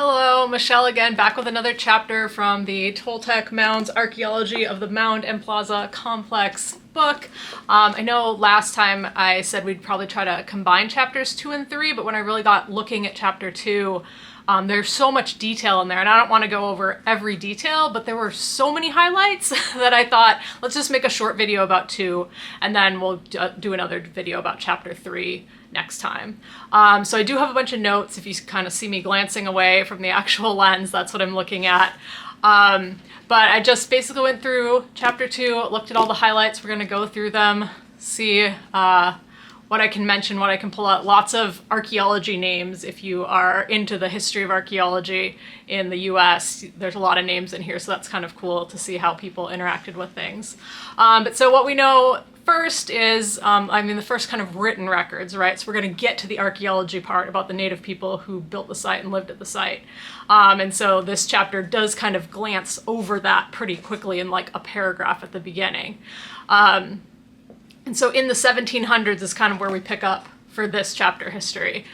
Hello, Michelle again, back with another chapter from the Toltec Mounds Archeology of the Mound-and-Plaza Complex book. I know last time I said we'd probably try to combine chapters 2 and 3, but when I really got looking at chapter 2, there's so much detail in there, and I don't want to go over every detail, but there were so many highlights that I thought, let's just make a short video about 2, and then we'll do another video about chapter 3 next time. So I do have a bunch of notes. If you kind of see me glancing away from the actual lens, that's what I'm looking at. But I just basically went through chapter 2, looked at all the highlights. We're going to go through them, see what I can mention, what I can pull out. Lots of archaeology names. If you are into the history of archaeology in the US, there's a lot of names in here, so that's kind of cool to see how people interacted with things. But so what we know first is, the first kind of written records, right? So we're going to get to the archaeology part about the native people who built the site and lived at the site. And so this chapter does kind of glance over that pretty quickly in like a paragraph at the beginning. And so in the 1700s is kind of where we pick up for this chapter history.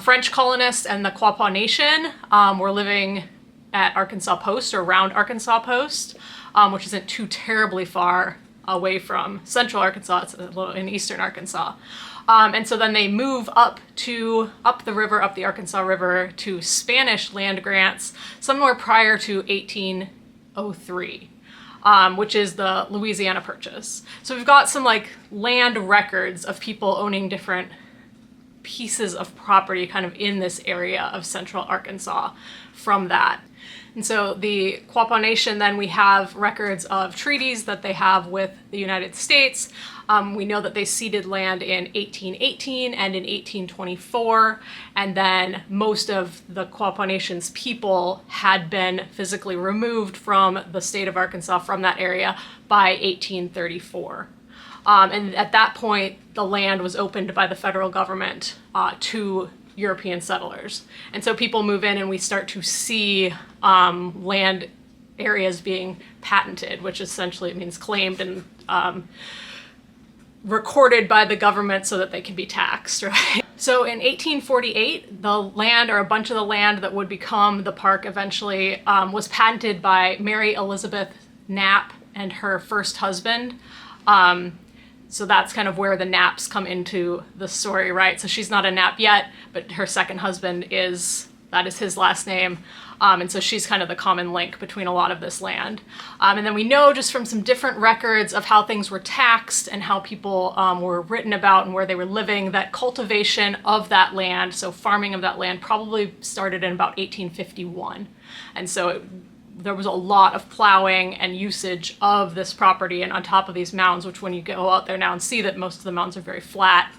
French colonists and the Quapaw Nation were living at Arkansas Post, or around Arkansas Post, which isn't too terribly far away from central Arkansas. It's a little in eastern Arkansas. And so then they move up the Arkansas River, to Spanish land grants somewhere prior to 1803. Which is the Louisiana Purchase. So we've got some like land records of people owning different pieces of property kind of in this area of central Arkansas from that. And so the Quapaw Nation, then we have records of treaties that they have with the United States. We know that they ceded land in 1818 and in 1824, and then most of the Quapaw Nation's people had been physically removed from the state of Arkansas, from that area, by 1834. And at that point, the land was opened by the federal government to European settlers. And so people move in and we start to see land areas being patented, which essentially means claimed and recorded by the government so that they can be taxed, right? So in 1848, the land, or a bunch of the land that would become the park eventually, was patented by Mary Elizabeth Knapp and her first husband. So that's kind of where the Knapps come into the story, right? So she's not a Knapp yet, but her second husband that is his last name. And so she's kind of the common link between a lot of this land. And then we know just from some different records of how things were taxed and how people were written about and where they were living, that cultivation of that land, so farming of that land, probably started in about 1851. And so there was a lot of plowing and usage of this property and on top of these mounds, which when you go out there now and see that most of the mounds are very flat,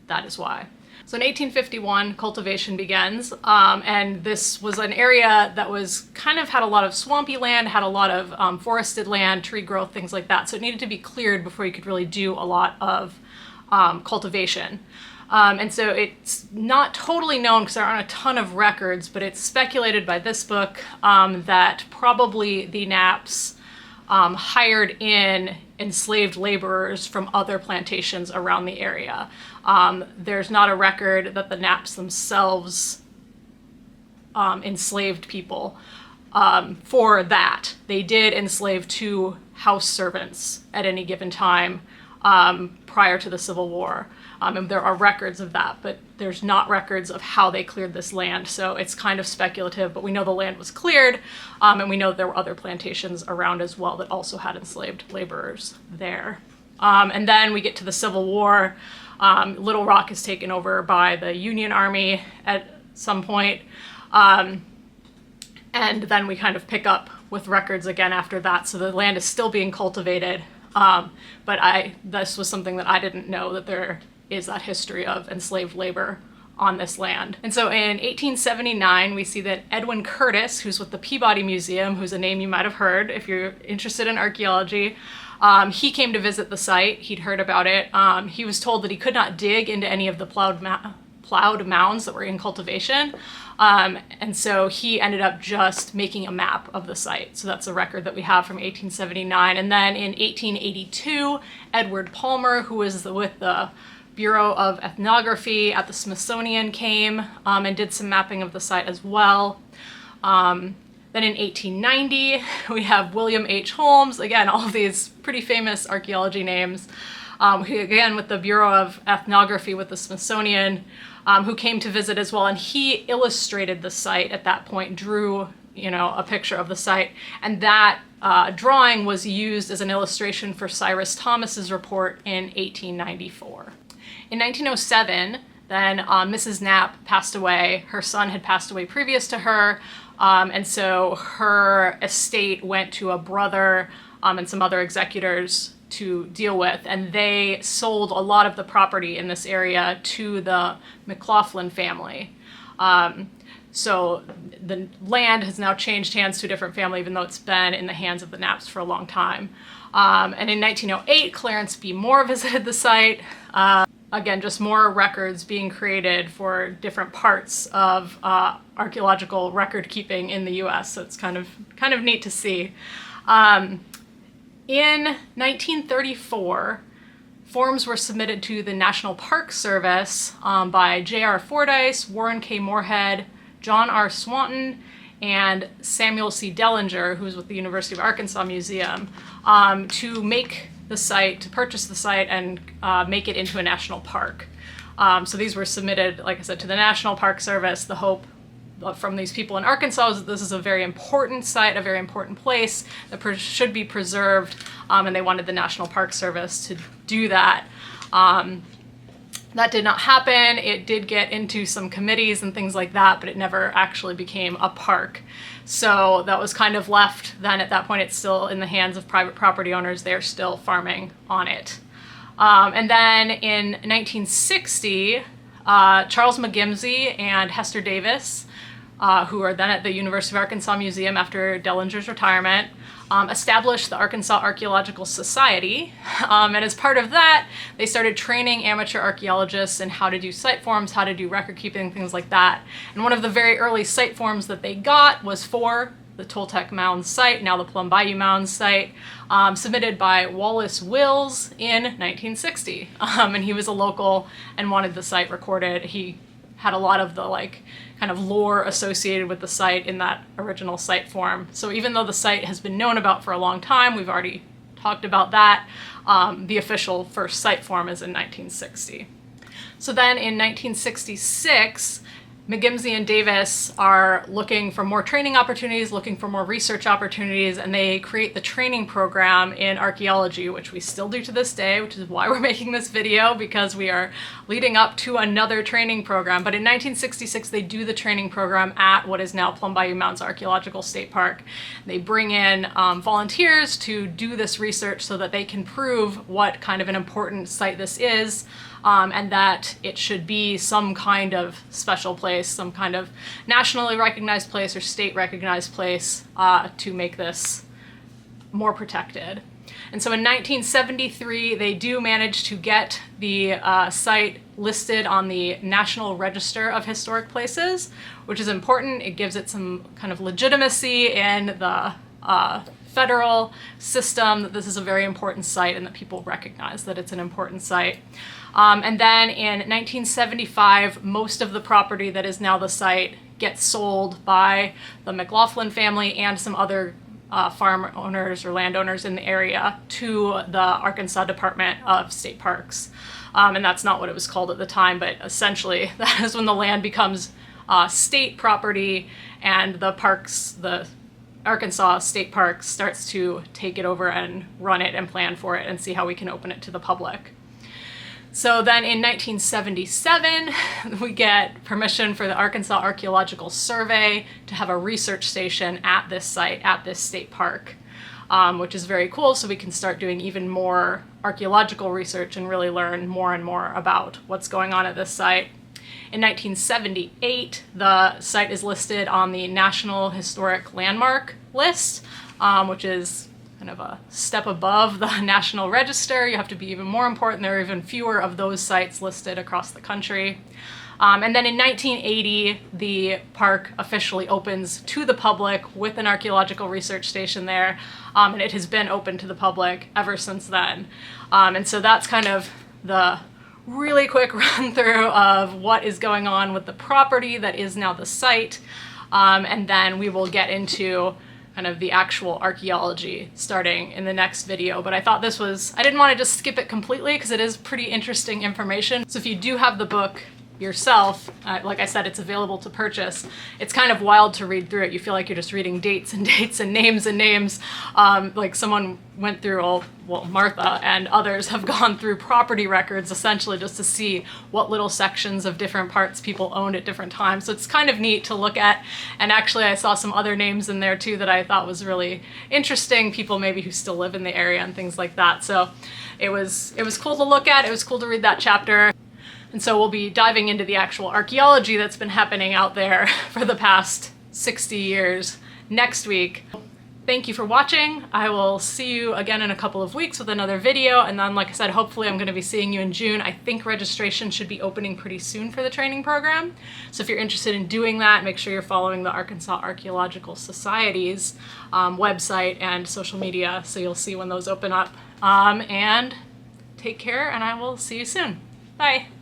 that is why. So in 1851, cultivation begins, and this was an area that was kind of had a lot of swampy land, had a lot of forested land, tree growth, things like that. So it needed to be cleared before you could really do a lot of cultivation. And so it's not totally known because there aren't a ton of records, but it's speculated by this book that probably the Knapps hired in enslaved laborers from other plantations around the area. There's not a record that the Knapps themselves enslaved people for that. They did enslave 2 house servants at any given time prior to the Civil War. And there are records of that, but there's not records of how they cleared this land. So it's kind of speculative, but we know the land was cleared, and we know there were other plantations around as well that also had enslaved laborers there. And then we get to the Civil War. Little Rock is taken over by the Union Army at some point. And then we kind of pick up with records again after that. So the land is still being cultivated. But this was something that I didn't know, that there is that history of enslaved labor on this land. And so in 1879, we see that Edwin Curtis, who's with the Peabody Museum, who's a name you might have heard if you're interested in archaeology, he came to visit the site. He'd heard about it. He was told that he could not dig into any of the plowed mounds that were in cultivation. And so he ended up just making a map of the site. So that's a record that we have from 1879. And then in 1882, Edward Palmer, who was with the Bureau of Ethnography at the Smithsonian came and did some mapping of the site as well. Then in 1890, we have William H. Holmes, again, all of these pretty famous archaeology names, who, again, with the Bureau of Ethnography with the Smithsonian, who came to visit as well. And he illustrated the site at that point, drew, a picture of the site. And that drawing was used as an illustration for Cyrus Thomas's report in 1894. In 1907, then Mrs. Knapp passed away. Her son had passed away previous to her. And so her estate went to a brother and some other executors to deal with, and they sold a lot of the property in this area to the McLaughlin family. So the land has now changed hands to a different family, even though it's been in the hands of the Knapps for a long time. And in 1908, Clarence B. Moore visited the site. Again, just more records being created for different parts of archaeological record keeping in the U.S. So it's kind of neat to see. In 1934, forms were submitted to the National Park Service by J.R. Fordyce, Warren K. Moorhead, John R. Swanton, and Samuel C. Dellinger, who was with the University of Arkansas Museum, to purchase the site and make it into a national park. So these were submitted, like I said, to the National Park Service. The hope from these people in Arkansas is that this is a very important site, a very important place that should be preserved, and they wanted the National Park Service to do that. That did not happen. It did get into some committees and things like that, but it never actually became a park. So that was kind of left then. At that point, it's still in the hands of private property owners. They're still farming on it. And then in 1960, Charles McGimsey and Hester Davis, who are then at the University of Arkansas Museum after Dellinger's retirement, established the Arkansas Archeological Society. And as part of that, they started training amateur archaeologists in how to do site forms, how to do record keeping, things like that. And one of the very early site forms that they got was for the Toltec Mounds site, now the Plum Bayou Mounds site, submitted by Wallace Wills in 1960. And he was a local and wanted the site recorded. He had a lot of the kind of lore associated with the site in that original site form. So even though the site has been known about for a long time, we've already talked about that, the official first site form is in 1960. So then in 1966, McGimsey and Davis are looking for more training opportunities, looking for more research opportunities, and they create the training program in archaeology, which we still do to this day, which is why we're making this video, because we are leading up to another training program. But in 1966, they do the training program at what is now Plum Bayou Mounds Archaeological State Park. They bring in volunteers to do this research so that they can prove what kind of an important site this is, and that it should be some kind of special place, some kind of nationally recognized place or state recognized place to make this more protected. And so in 1973, they do manage to get the site listed on the National Register of Historic Places, which is important. It gives it some kind of legitimacy in the federal system that this is a very important site and that people recognize that it's an important site. And then in 1975, most of the property that is now the site gets sold by the McLaughlin family and some other farm owners or landowners in the area to the Arkansas Department of State Parks. And that's not what it was called at the time, but essentially that is when the land becomes state property and the parks, the Arkansas State Parks starts to take it over and run it and plan for it and see how we can open it to the public. So then in 1977, we get permission for the Arkansas Archeological Survey to have a research station at this site, at this state park, which is very cool. So we can start doing even more archaeological research and really learn more and more about what's going on at this site. In 1978, the site is listed on the National Historic Landmark list, which is kind of a step above the National Register. You have to be even more important. There are even fewer of those sites listed across the country. And then in 1980, the park officially opens to the public with an archaeological research station there, and it has been open to the public ever since then. And so that's kind of the really quick run through of what is going on with the property that is now the site, and then we will get into kind of the actual archaeology starting in the next video. But I thought this was, I didn't want to just skip it completely because it is pretty interesting information. So if you do have the book yourself, like I said, it's available to purchase. It's kind of wild to read through it. You feel like you're just reading dates and dates and names. Like someone went through, well, Martha and others have gone through property records essentially just to see what little sections of different parts people owned at different times. So it's kind of neat to look at. And actually I saw some other names in there too that I thought was really interesting, people maybe who still live in the area and things like that. So it was cool to look at. It was cool to read that chapter. And so we'll be diving into the actual archaeology that's been happening out there for the past 60 years next week. Thank you for watching. I will see you again in a couple of weeks with another video. And then, like I said, hopefully I'm going to be seeing you in June. I think registration should be opening pretty soon for the training program. So if you're interested in doing that, make sure you're following the Arkansas Archaeological Society's website and social media so you'll see when those open up. And take care, and I will see you soon. Bye.